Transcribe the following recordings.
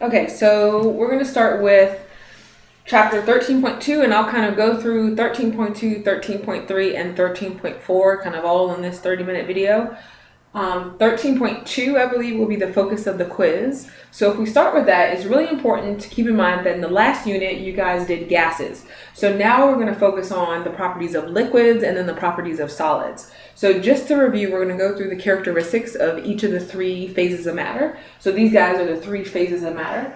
Okay, so we're going to start with chapter 13.2, and I'll kind of go through 13.2, 13.3, and 13.4, kind of all in this 30-minute video. 13.2, I believe, will be the focus of the quiz. So if we start with that, it's really important to keep in mind that in the last unit, you guys did gases. So now we're going to focus on the properties of liquids and then the properties of solids. So just to review, we're going to go through the characteristics of each of the three phases of matter. So these guys are the three phases of matter.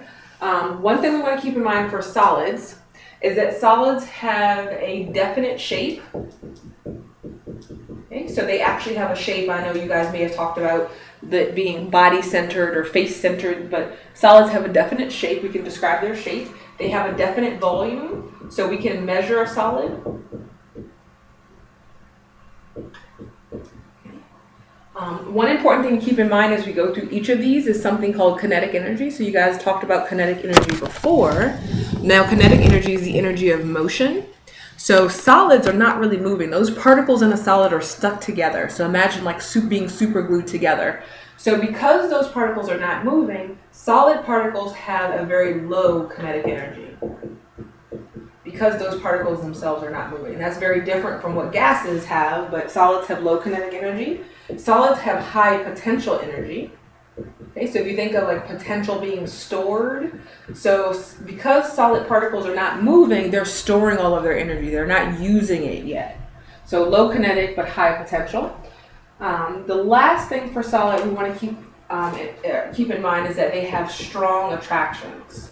One thing we want to keep in mind for solids is that solids have a definite shape. Okay, so they actually have a shape. I know you guys may have talked about that being body-centered or face-centered, but solids have a definite shape. We can describe their shape. They have a definite volume, so we can measure a solid. One important thing to keep in mind as we go through each of these is something called kinetic energy. So you guys talked about kinetic energy before. Now, kinetic energy is the energy of motion. So solids are not really moving. Those particles in a solid are stuck together. So imagine like soup being super glued together. So because those particles are not moving, solid particles have a very low kinetic energy because those particles themselves are not moving. That's very different from what gases have, but solids have low kinetic energy. Solids have high potential energy. Okay, so if you think of like potential being stored, so because solid particles are not moving, they're storing all of their energy. They're not using it yet. So low kinetic but high potential. The last thing for solid we want to keep in mind is that they have strong attractions.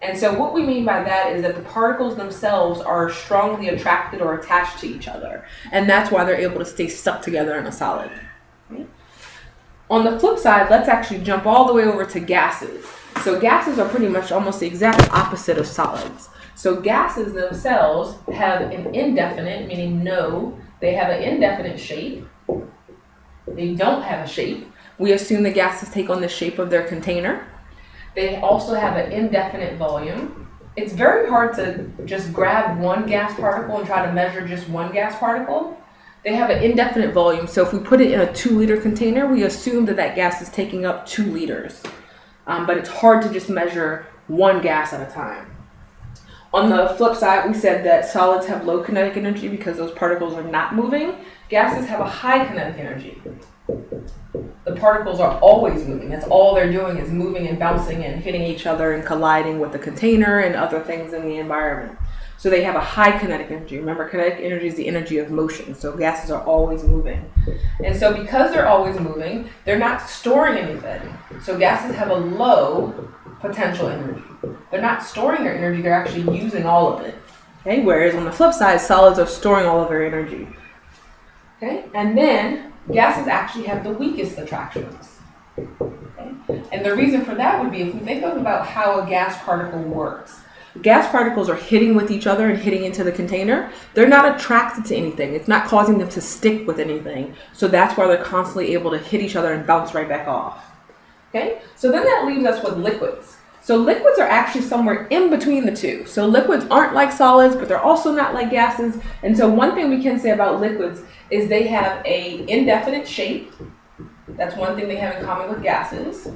And so what we mean by that is that the particles themselves are strongly attracted or attached to each other. And that's why they're able to stay stuck together in a solid. Okay? On the flip side, let's actually jump all the way over to gases. So gases are pretty much almost the exact opposite of solids. So gases themselves have an indefinite, meaning no, they have an indefinite shape. They don't have a shape. We assume the gases take on the shape of their container. They also have an indefinite volume. It's very hard to just grab one gas particle and try to measure just one gas particle. They have an indefinite volume, so if we put it in a 2-liter container, we assume that that gas is taking up 2 liters. But it's hard to just measure one gas at a time. On the flip side, we said that solids have low kinetic energy because those particles are not moving. Gases have a high kinetic energy. The particles are always moving. That's all they're doing is moving and bouncing and hitting each other and colliding with the container and other things in the environment. So they have a high kinetic energy. Remember, kinetic energy is the energy of motion. So gases are always moving. And so because they're always moving, they're not storing anything. So gases have a low potential energy. They're not storing their energy, they're actually using all of it. Okay? Whereas on the flip side, solids are storing all of their energy. Okay? And then gases actually have the weakest attractions. Okay? And the reason for that would be if we think about how a gas particle works. Gas particles are hitting with each other and hitting into the container. They're not attracted to anything. It's not causing them to stick with anything. So that's why they're constantly able to hit each other and bounce right back off. Okay? So then that leaves us with liquids. So liquids are actually somewhere in between the two. So liquids aren't like solids, but they're also not like gases. And so one thing we can say about liquids is they have an indefinite shape. That's one thing they have in common with gases.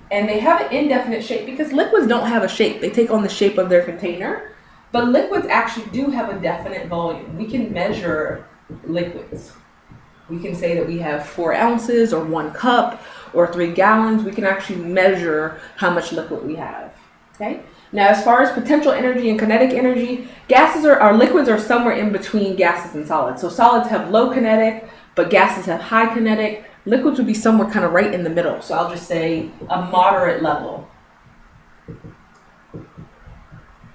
And they have an indefinite shape because liquids don't have a shape. They take on the shape of their container. But liquids actually do have a definite volume. We can measure liquids. We can say that we have 4 ounces or 1 cup or 3 gallons. We can actually measure how much liquid we have. Okay? Now, as far as potential energy and kinetic energy, liquids are somewhere in between gases and solids. So solids have low kinetic, but gases have high kinetic. Liquids would be somewhere kind of right in the middle. So I'll just say a moderate level.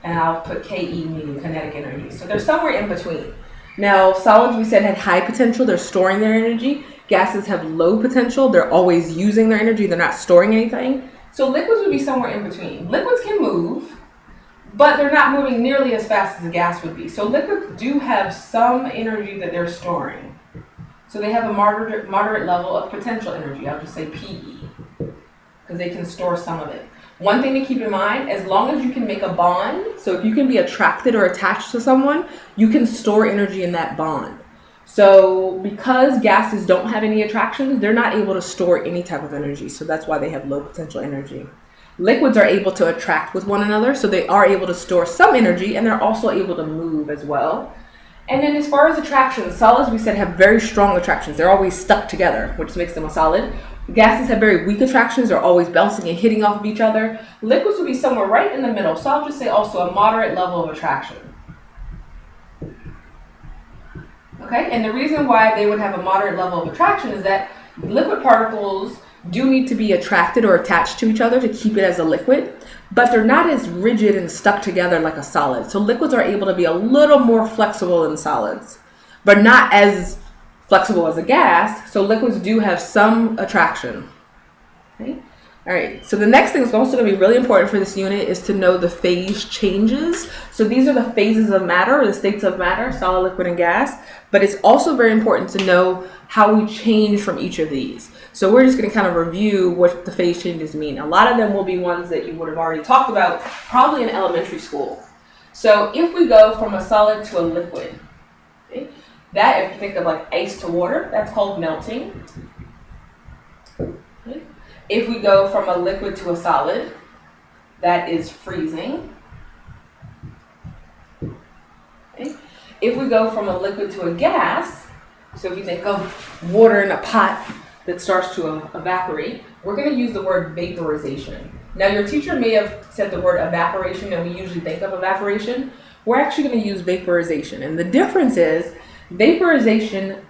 And I'll put KE, meaning kinetic energy. So they're somewhere in between. Now, solids, we said, had high potential. They're storing their energy. Gases have low potential. They're always using their energy. They're not storing anything. So liquids would be somewhere in between. Liquids can move, but they're not moving nearly as fast as a gas would be. So liquids do have some energy that they're storing. So they have a moderate level of potential energy. I'll just say PE, because they can store some of it. One thing to keep in mind, as long as you can make a bond, so if you can be attracted or attached to someone, you can store energy in that bond. So because gases don't have any attractions, they're not able to store any type of energy. So that's why they have low potential energy. Liquids are able to attract with one another, so they are able to store some energy, and they're also able to move as well. And then as far as attractions, solids, we said, have very strong attractions. They're always stuck together, which makes them a solid. Gases have very weak attractions. They're always bouncing and hitting off of each other. Liquids would be somewhere right in the middle, so I'll just say also a moderate level of attraction. Okay, and the reason why they would have a moderate level of attraction is that liquid particles do need to be attracted or attached to each other to keep it as a liquid, but they're not as rigid and stuck together like a solid. So liquids are able to be a little more flexible than solids, but not as flexible as a gas. So liquids do have some attraction. Okay? All right, so the next thing that's also going to be really important for this unit is to know the phase changes. So these are the phases of matter, or the states of matter, solid, liquid, and gas. But it's also very important to know how we change from each of these. So we're just going to kind of review what the phase changes mean. A lot of them will be ones that you would have already talked about, probably in elementary school. So if we go from a solid to a liquid, okay, that, if you think of like ice to water, that's called melting. Okay. If we go from a liquid to a solid, that is freezing. Okay. If we go from a liquid to a gas, so if you think of water in a pot that starts to evaporate, we're going to use the word vaporization. Now, your teacher may have said the word evaporation, and we usually think of evaporation. We're actually going to use vaporization. And the difference is vaporization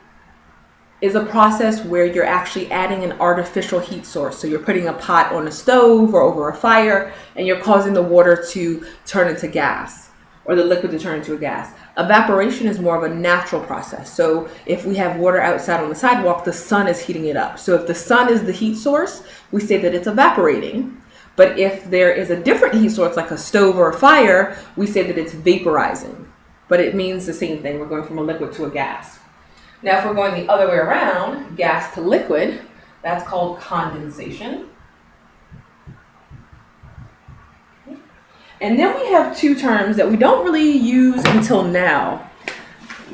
is a process where you're actually adding an artificial heat source. So you're putting a pot on a stove or over a fire, and you're causing the water to turn into gas, or the liquid to turn into a gas. Evaporation is more of a natural process. So if we have water outside on the sidewalk, the sun is heating it up. So if the sun is the heat source, we say that it's evaporating. But if there is a different heat source, like a stove or a fire, we say that it's vaporizing. But it means the same thing. We're going from a liquid to a gas. Now, if we're going the other way around, gas to liquid, that's called condensation. And then we have two terms that we don't really use until now.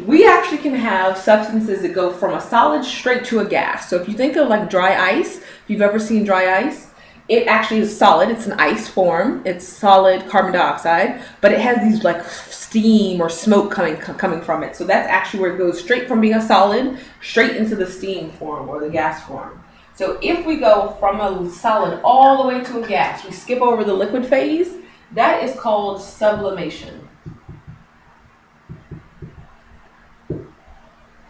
We actually can have substances that go from a solid straight to a gas. So if you think of like dry ice, if you've ever seen dry ice, it actually is solid. It's an ice form. It's solid carbon dioxide, but it has these like steam or smoke coming from it. So that's actually where it goes straight from being a solid straight into the steam form or the gas form. So if we go from a solid all the way to a gas, we skip over the liquid phase. That is called sublimation.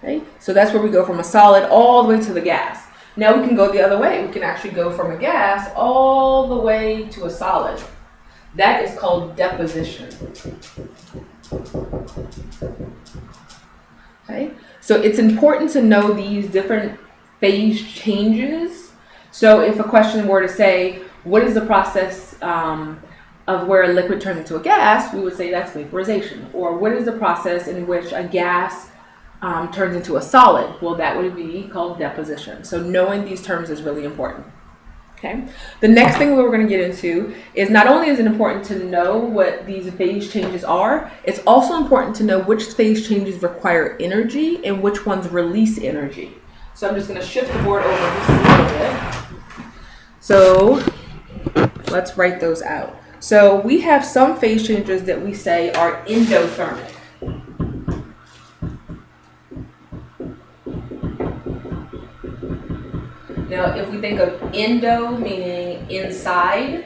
Okay, so that's where we go from a solid all the way to the gas. Now we can go the other way. We can actually go from a gas all the way to a solid. That is called deposition. Okay, so it's important to know these different phase changes. So if a question were to say, what is the process of where a liquid turns into a gas, we would say that's vaporization. Or what is the process in which a gas turns into a solid? Well, that would be called deposition. So knowing these terms is really important. Okay. The next thing we're going to get into is not only is it important to know what these phase changes are, it's also important to know which phase changes require energy and which ones release energy. So I'm just going to shift the board over just a little bit. So let's write those out. So we have some phase changes that we say are endothermic. Now, if we think of endo meaning inside,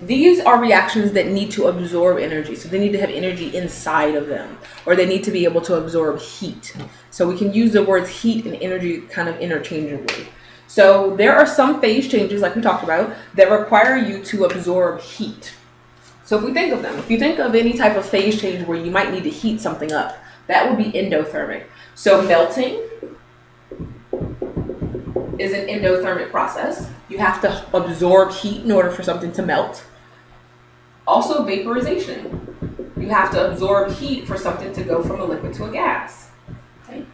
these are reactions that need to absorb energy. So they need to have energy inside of them, or they need to be able to absorb heat. So we can use the words heat and energy kind of interchangeably. So there are some phase changes, like we talked about, that require you to absorb heat. So if we think of them, if you think of any type of phase change where you might need to heat something up, that would be endothermic. So melting is an endothermic process. You have to absorb heat in order for something to melt. Also vaporization. You have to absorb heat for something to go from a liquid to a gas. Okay?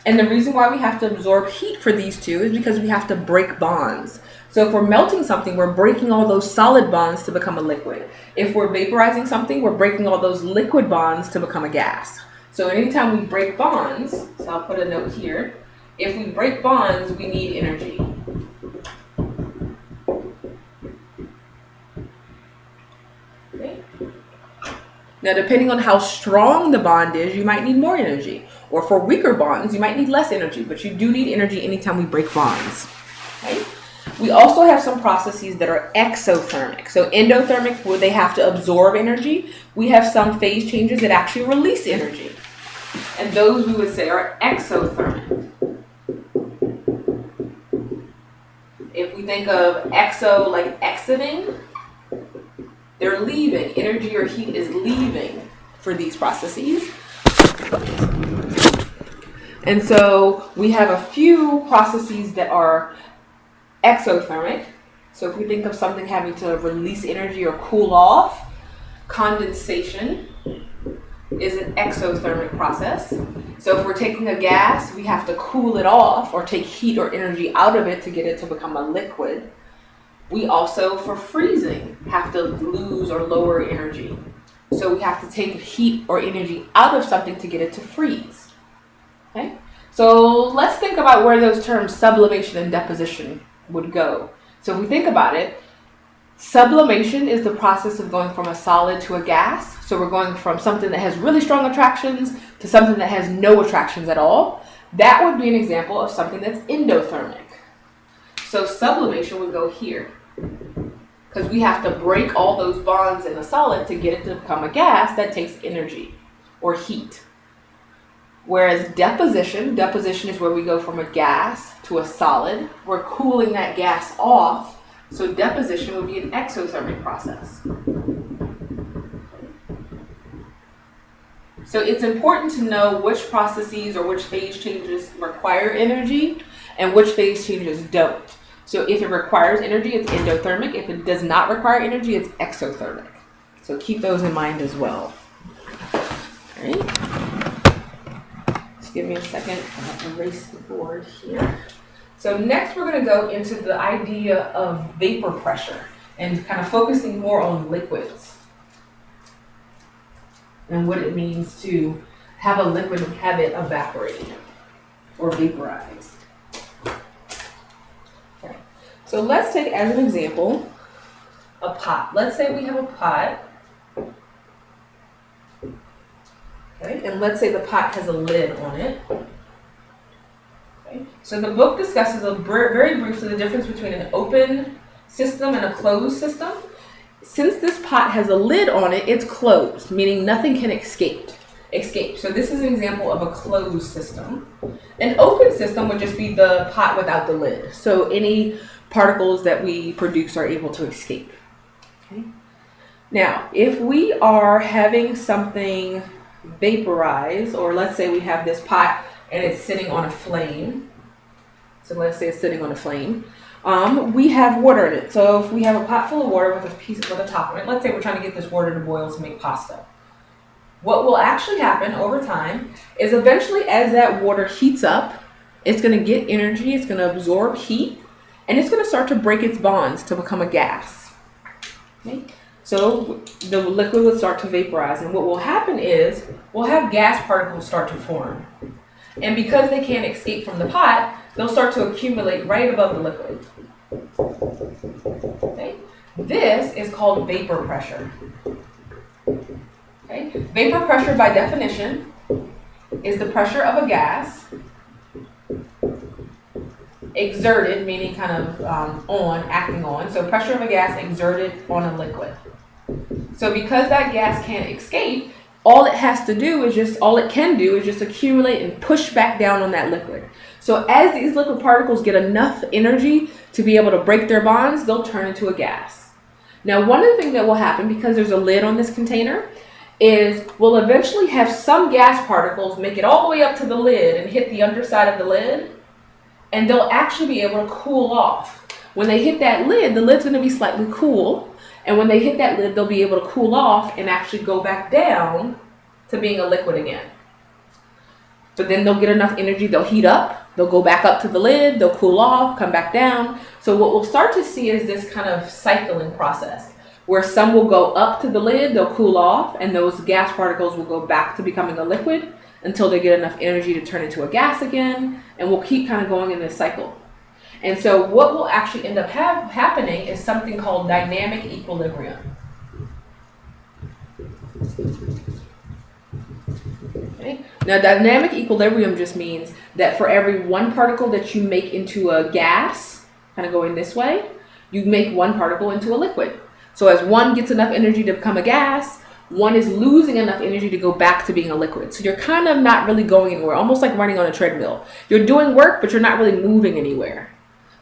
And the reason why we have to absorb heat for these two is because we have to break bonds. So if we're melting something, we're breaking all those solid bonds to become a liquid. If we're vaporizing something, we're breaking all those liquid bonds to become a gas. So anytime we break bonds, so I'll put a note here, if we break bonds, we need energy. Now, depending on how strong the bond is, you might need more energy. Or for weaker bonds, you might need less energy, but you do need energy anytime we break bonds. Okay? We also have some processes that are exothermic. So endothermic, where they have to absorb energy. We have some phase changes that actually release energy. And those we would say are exothermic. If we think of exo like exiting, they're leaving. Energy or heat is leaving for these processes. And so we have a few processes that are exothermic. So if we think of something having to release energy or cool off, condensation is an exothermic process. So if we're taking a gas, we have to cool it off or take heat or energy out of it to get it to become a liquid. We also, for freezing, have to lose or lower energy. So we have to take heat or energy out of something to get it to freeze. Okay? So let's think about where those terms sublimation and deposition would go. So if we think about it, sublimation is the process of going from a solid to a gas. So we're going from something that has really strong attractions to something that has no attractions at all. That would be an example of something that's endothermic. So sublimation would go here, because we have to break all those bonds in the solid to get it to become a gas that takes energy or heat. Whereas deposition is where we go from a gas to a solid. We're cooling that gas off. So deposition would be an exothermic process. So it's important to know which processes or which phase changes require energy and which phase changes don't. So if it requires energy, it's endothermic. If it does not require energy, it's exothermic. So keep those in mind as well. All right. Just give me a second. I'm going to erase the board here. So next we're going to go into the idea of vapor pressure and kind of focusing more on liquids and what it means to have a liquid and have it evaporate or vaporize. Okay. So let's take as an example a pot. Let's say we have a pot. Okay, and let's say the pot has a lid on it. Okay. So the book discusses very briefly the difference between an open system and a closed system. Since this pot has a lid on it, it's closed, meaning nothing can escape. So this is an example of a closed system. An open system would just be the pot without the lid. So any particles that we produce are able to escape. Okay. Now, if we are having something vaporize, or let's say we have this pot and it's sitting on a flame. So let's say it's sitting on a flame. We have water in it. So if we have a pot full of water with a top on it, let's say we're trying to get this water to boil to make pasta. What will actually happen over time is eventually as that water heats up, it's going to get energy, it's going to absorb heat, and it's going to start to break its bonds to become a gas. Okay? So the liquid will start to vaporize, and what will happen is we'll have gas particles start to form. And because they can't escape from the pot, they'll start to accumulate right above the liquid. Okay? This is called vapor pressure. Okay? Vapor pressure, by definition, is the pressure of a gas exerted, meaning kind of acting on. So pressure of a gas exerted on a liquid. So because that gas can't escape, all it can do is just accumulate and push back down on that liquid. So as these liquid particles get enough energy to be able to break their bonds, they'll turn into a gas. Now, one of the things that will happen, because there's a lid on this container, is we'll eventually have some gas particles make it all the way up to the lid and hit the underside of the lid, and they'll actually be able to cool off. When they hit that lid, the lid's going to be slightly cool. And when they hit that lid, they'll be able to cool off and actually go back down to being a liquid again. But then they'll get enough energy, they'll heat up, they'll go back up to the lid, they'll cool off, come back down. So what we'll start to see is this kind of cycling process where some will go up to the lid, they'll cool off, and those gas particles will go back to becoming a liquid until they get enough energy to turn into a gas again, and we'll keep kind of going in this cycle. And so what will actually end up happening is something called dynamic equilibrium. Okay? Now, dynamic equilibrium just means that for every one particle that you make into a gas, kind of going this way, you make one particle into a liquid. So as one gets enough energy to become a gas, one is losing enough energy to go back to being a liquid. So you're kind of not really going anywhere, almost like running on a treadmill. You're doing work, but you're not really moving anywhere.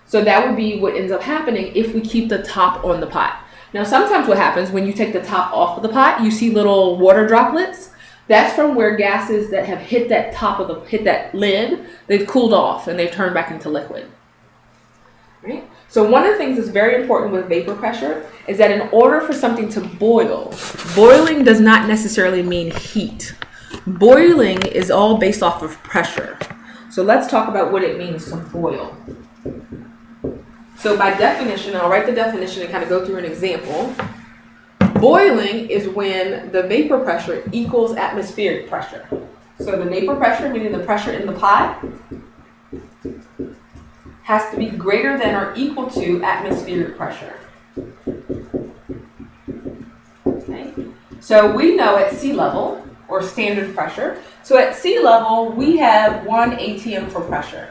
So that would be what ends up happening if we keep the top on the pot. Now, sometimes what happens when you take the top off of the pot, you see little water droplets. That's from where gases that have hit that hit that lid, they've cooled off and they've turned back into liquid. Right? So one of the things that's very important with vapor pressure is that in order for something to boil, boiling does not necessarily mean heat. Boiling is all based off of pressure. So let's talk about what it means to boil. So by definition, I'll write the definition and kind of go through an example. Boiling is when the vapor pressure equals atmospheric pressure. So the vapor pressure, meaning the pressure in the pot, has to be greater than or equal to atmospheric pressure. Okay. So we know at sea level, or standard pressure, so at sea level we have 1 atm for pressure.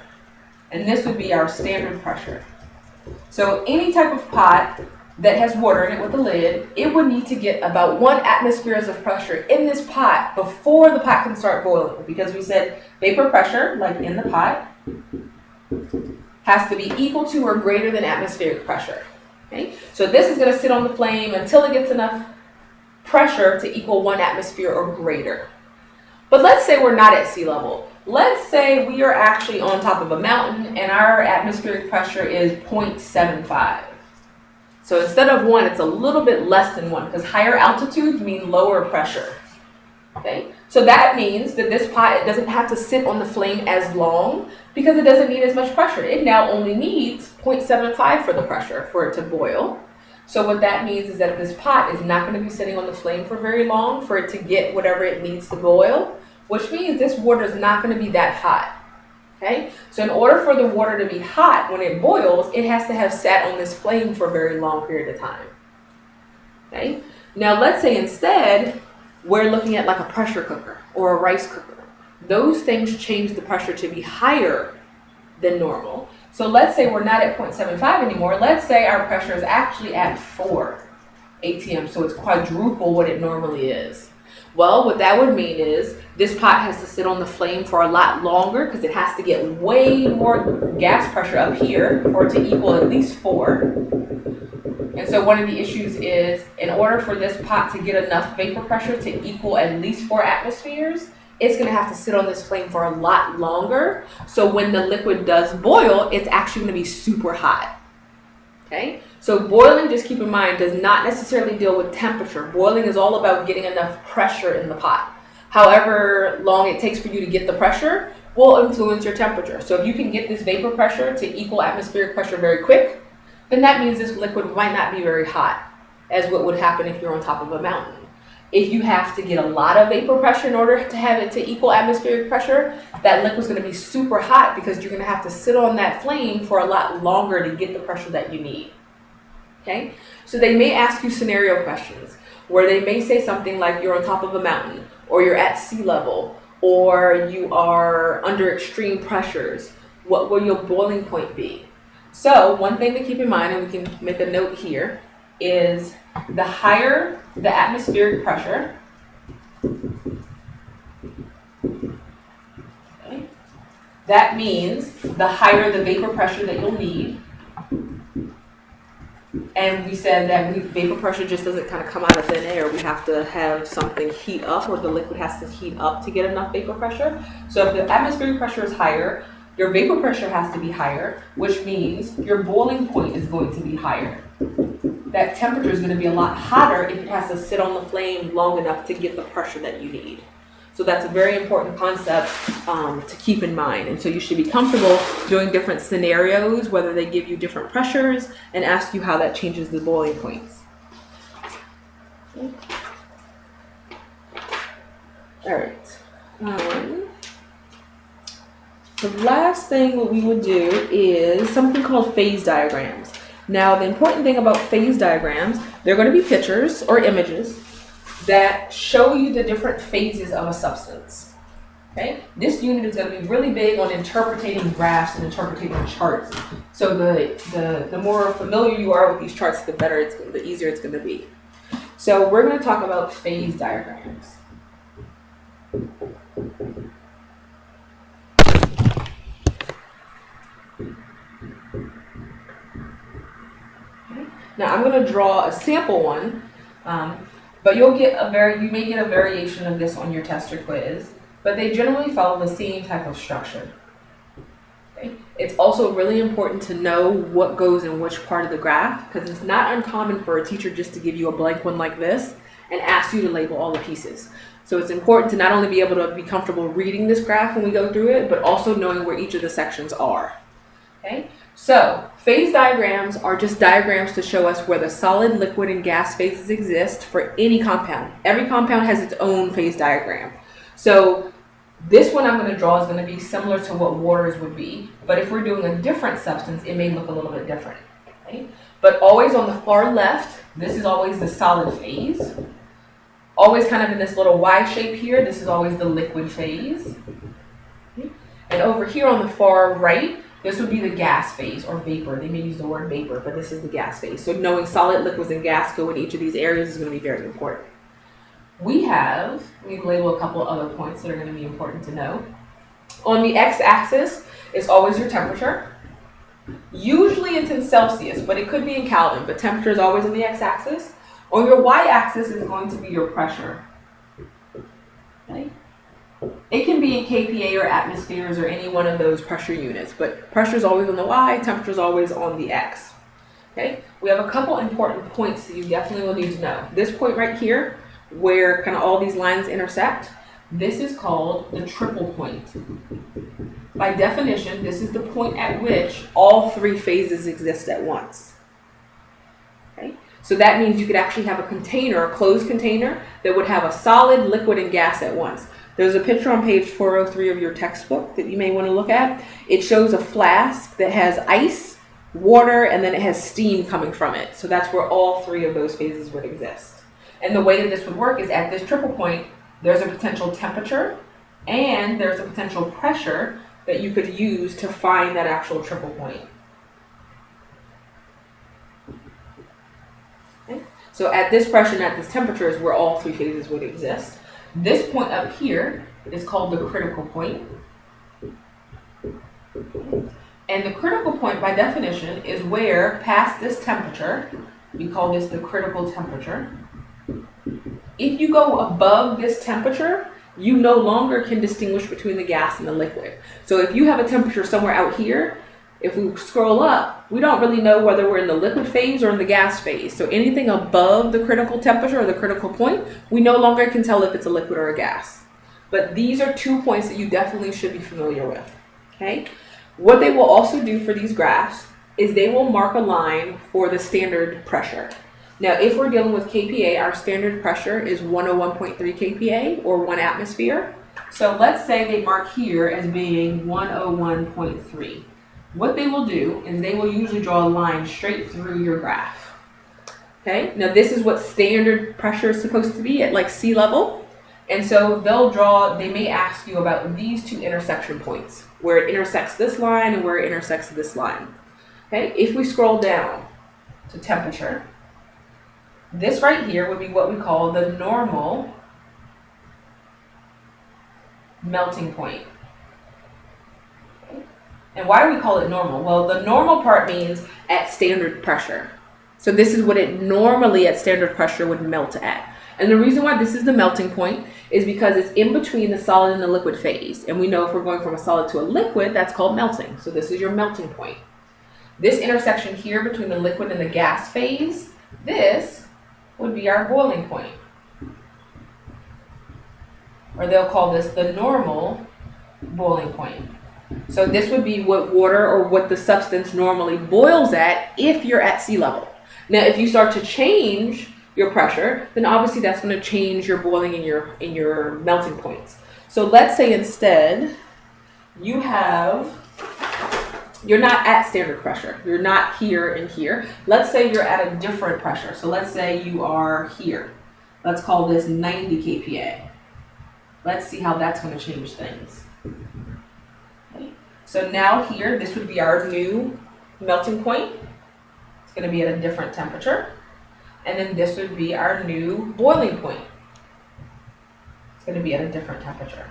And this would be our standard pressure. So any type of pot that has water in it with a lid, it would need to get about 1 atmosphere of pressure in this pot before the pot can start boiling. Because we said vapor pressure, like in the pot, has to be equal to or greater than atmospheric pressure. Okay? So this is going to sit on the flame until it gets enough pressure to equal 1 atmosphere or greater. But let's say we're not at sea level. Let's say we are actually on top of a mountain and our atmospheric pressure is 0.75. So instead of 1, it's a little bit less than 1 because higher altitudes mean lower pressure. Okay? So that means that this pot doesn't have to sit on the flame as long because it doesn't need as much pressure. It now only needs 0.75 for the pressure for it to boil. So what that means is that this pot is not going to be sitting on the flame for very long for it to get whatever it needs to boil, which means this water is not going to be that hot. Okay? So in order for the water to be hot when it boils, it has to have sat on this flame for a very long period of time. Okay? Now let's say instead we're looking at like a pressure cooker or a rice cooker. Those things change the pressure to be higher than normal. So let's say we're not at 0.75 anymore. Let's say our pressure is actually at 4 atm, so it's quadruple what it normally is. Well, what that would mean is this pot has to sit on the flame for a lot longer because it has to get way more gas pressure up here for it to equal at least 4. And so one of the issues is in order for this pot to get enough vapor pressure to equal at least 4 atmospheres, it's going to have to sit on this flame for a lot longer. So when the liquid does boil, it's actually going to be super hot. Okay? So boiling, just keep in mind, does not necessarily deal with temperature. Boiling is all about getting enough pressure in the pot. However long it takes for you to get the pressure will influence your temperature. So if you can get this vapor pressure to equal atmospheric pressure very quick, then that means this liquid might not be very hot, as what would happen if you're on top of a mountain. If you have to get a lot of vapor pressure in order to have it to equal atmospheric pressure, that liquid's going to be super hot because you're going to have to sit on that flame for a lot longer to get the pressure that you need. Okay? So they may ask you scenario questions where they may say something like you're on top of a mountain, or you're at sea level, or you are under extreme pressures. What will your boiling point be? So one thing to keep in mind, and we can make a note here, is the higher the atmospheric pressure, okay, that means the higher the vapor pressure that you'll need. And we said that vapor pressure just doesn't kind of come out of thin air. We have to have something heat up, or the liquid has to heat up to get enough vapor pressure. So if the atmospheric pressure is higher, your vapor pressure has to be higher, which means your boiling point is going to be higher. That temperature is going to be a lot hotter if it has to sit on the flame long enough to get the pressure that you need. So that's a very important concept to keep in mind. And so you should be comfortable doing different scenarios, whether they give you different pressures and ask you how that changes the boiling points. Okay. All right. The last thing what we would do is something called phase diagrams. Now, the important thing about phase diagrams, they're going to be pictures or images that show you the different phases of a substance. Okay, this unit is going to be really big on interpreting graphs and interpreting charts. So the more familiar you are with these charts, the easier it's going to be. So we're going to talk about phase diagrams. Now I'm going to draw a sample one, but you may get a variation of this on your test or quiz, but they generally follow the same type of structure. Okay? It's also really important to know what goes in which part of the graph, because it's not uncommon for a teacher just to give you a blank one like this and ask you to label all the pieces. So it's important to not only be able to be comfortable reading this graph when we go through it, but also knowing where each of the sections are. Okay? So phase diagrams are just diagrams to show us where the solid, liquid, and gas phases exist for any compound. Every compound has its own phase diagram. So this one I'm going to draw is going to be similar to what waters would be, but if we're doing a different substance, it may look a little bit different. Okay? But always on the far left, this is always the solid phase. Always kind of in this little Y shape here, this is always the liquid phase. Okay? And over here on the far right, this would be the gas phase or vapor. They may use the word vapor, but this is the gas phase. So knowing solid, liquids, and gas go in each of these areas is going to be very important. We've labeled a couple of other points that are going to be important to know. On the x-axis is always your temperature. Usually it's in Celsius, but it could be in Kelvin, but temperature is always on the x-axis. On your y-axis is going to be your pressure. Okay? It can be in kPa or atmospheres or any one of those pressure units, but pressure is always on the y, temperature is always on the x. Okay? We have a couple important points that you definitely will need to know. This point right here, where kind of all these lines intersect, this is called the triple point. By definition, this is the point at which all three phases exist at once. Okay? So that means you could actually have a container, a closed container, that would have a solid, liquid, and gas at once. There's a picture on page 403 of your textbook that you may want to look at. It shows a flask that has ice, water, and then it has steam coming from it. So that's where all three of those phases would exist. And the way that this would work is at this triple point, there's a potential temperature and there's a potential pressure that you could use to find that actual triple point. Okay? So at this pressure and at this temperature is where all three phases would exist. This point up here is called the critical point. And the critical point, by definition, is where past this temperature, we call this the critical temperature. If you go above this temperature, you no longer can distinguish between the gas and the liquid. So if you have a temperature somewhere out here, if we scroll up, we don't really know whether we're in the liquid phase or in the gas phase. So anything above the critical temperature or the critical point, we no longer can tell if it's a liquid or a gas. But these are 2 points that you definitely should be familiar with. Okay? What they will also do for these graphs is they will mark a line for the standard pressure. Now, if we're dealing with kPa, our standard pressure is 101.3 kPa or 1 atmosphere. So let's say they mark here as being 101.3. What they will do is they will usually draw a line straight through your graph. Okay, now this is what standard pressure is supposed to be at like sea level. And so they may ask you about these two intersection points, where it intersects this line and where it intersects this line. Okay, if we scroll down to temperature, this right here would be what we call the normal melting point. And why do we call it normal? Well, the normal part means at standard pressure. So this is what it normally at standard pressure would melt at. And the reason why this is the melting point is because it's in between the solid and the liquid phase. And we know if we're going from a solid to a liquid, that's called melting. So this is your melting point. This intersection here between the liquid and the gas phase, this would be our boiling point. Or they'll call this the normal boiling point. So this would be what water or what the substance normally boils at if you're at sea level. Now, if you start to change your pressure, then obviously that's going to change your boiling and your melting points. So let's say instead you're not at standard pressure. You're not here and here. Let's say you're at a different pressure. So let's say you are here. Let's call this 90 kPa. Let's see how that's going to change things. Okay. So now here, this would be our new melting point. It's going to be at a different temperature. And then this would be our new boiling point. It's going to be at a different temperature.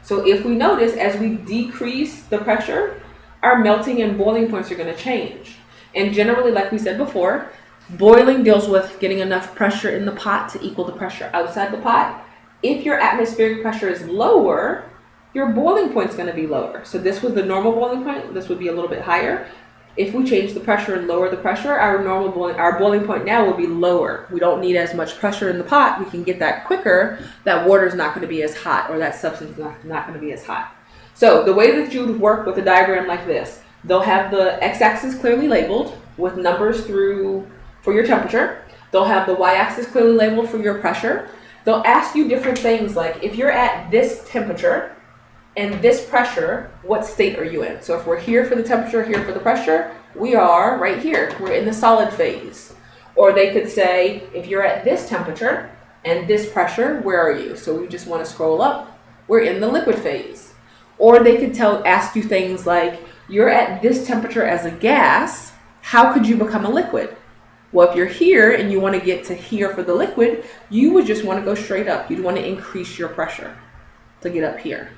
So if we notice, as we decrease the pressure, our melting and boiling points are going to change. And generally, like we said before, boiling deals with getting enough pressure in the pot to equal the pressure outside the pot. If your atmospheric pressure is lower, your boiling point is going to be lower. So this was the normal boiling point. This would be a little bit higher. If we change the pressure and lower the pressure, our boiling point now will be lower. We don't need as much pressure in the pot. We can get that quicker. That water is not going to be as hot, or that substance is not going to be as hot. So the way that you would work with a diagram like this, they'll have the x-axis clearly labeled with numbers for your temperature. They'll have the y-axis clearly labeled for your pressure. They'll ask you different things like, if you're at this temperature and this pressure, what state are you in? So if we're here for the temperature, here for the pressure, we are right here. We're in the solid phase. Or they could say, if you're at this temperature and this pressure, where are you? So we just want to scroll up. We're in the liquid phase. Or they could ask you things like, you're at this temperature as a gas, how could you become a liquid? Well, if you're here and you want to get to here for the liquid, you would just want to go straight up. You'd want to increase your pressure to get up here.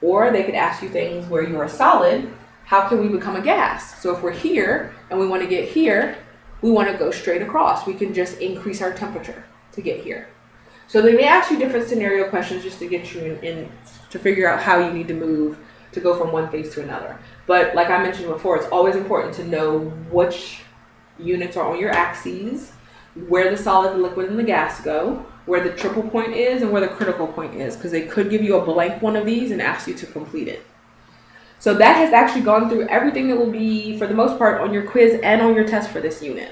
Or they could ask you things where you're a solid, how can we become a gas? So if we're here and we want to get here, we want to go straight across. We can just increase our temperature to get here. So they may ask you different scenario questions just to get you in to figure out how you need to move to go from one phase to another. But like I mentioned before, it's always important to know which units are on your axes, where the solid, the liquid, and the gas go, where the triple point is, and where the critical point is, because they could give you a blank one of these and ask you to complete it. So that has actually gone through everything that will be, for the most part, on your quiz and on your test for this unit.